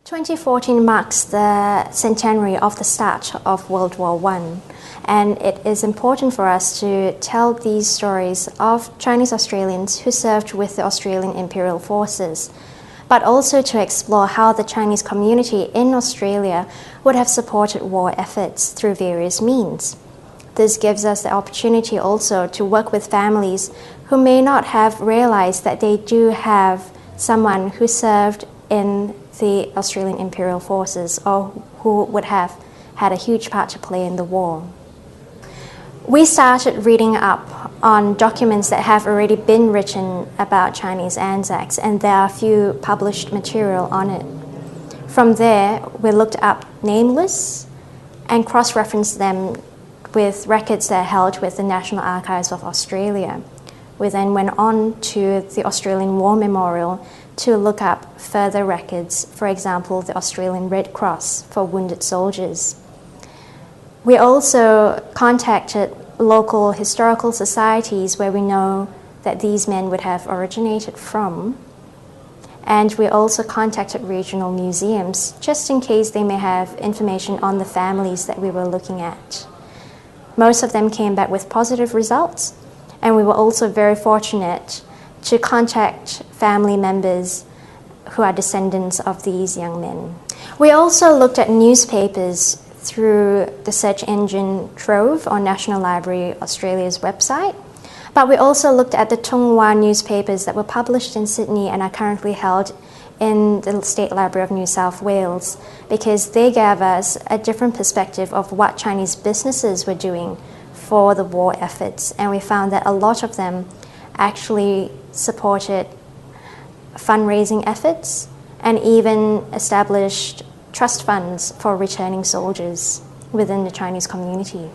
2014 marks the centenary of the start of World War I, and it is important for us to tell these stories of Chinese Australians who served with the Australian Imperial Forces, but also to explore how the Chinese community in Australia would have supported war efforts through various means. This gives us the opportunity also to work with families who may not have realized that they do have someone who served in the Australian Imperial Forces or who would have had a huge part to play in the war. We started reading up on documents that have already been written about Chinese Anzacs, and there are a few published material on it. From there, we looked up name lists and cross-referenced them with records that are held with the National Archives of Australia. We then went on to the Australian War Memorial to look up further records, for example, the Australian Red Cross for wounded soldiers. We also contacted local historical societies where we know that these men would have originated from, and we also contacted regional museums just in case they may have information on the families that we were looking at. Most of them came back with positive results, and we were also very fortunate to contact family members who are descendants of these young men. We also looked at newspapers through the search engine Trove on National Library Australia's website, but we also looked at the Tongwa newspapers that were published in Sydney and are currently held in the State Library of New South Wales, because they gave us a different perspective of what Chinese businesses were doing for the war efforts, and we found that a lot of them actually supported fundraising efforts and even established trust funds for returning soldiers within the Chinese community.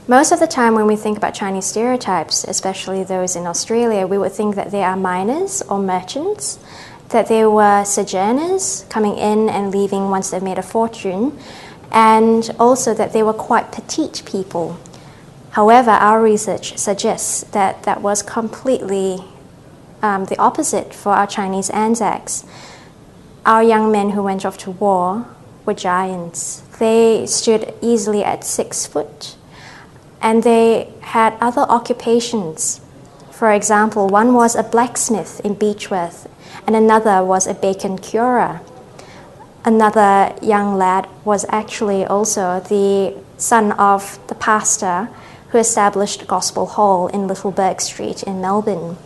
Most of the time when we think about Chinese stereotypes, especially those in Australia, we would think that they are miners or merchants, that they were sojourners coming in and leaving once they've made a fortune, and also that they were quite petite people. However, our research suggests that that was completely the opposite for our Chinese Anzacs. Our young men who went off to war were giants. They stood easily at 6 foot, and they had other occupations. For example, one was a blacksmith in Beechworth, and another was a bacon curer. Another young lad was actually also the son of the pastor who established Gospel Hall in Little Bourke Street in Melbourne.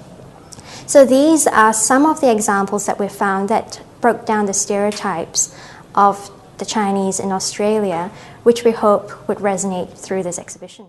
So these are some of the examples that we found that broke down the stereotypes of the Chinese in Australia, which we hope would resonate through this exhibition.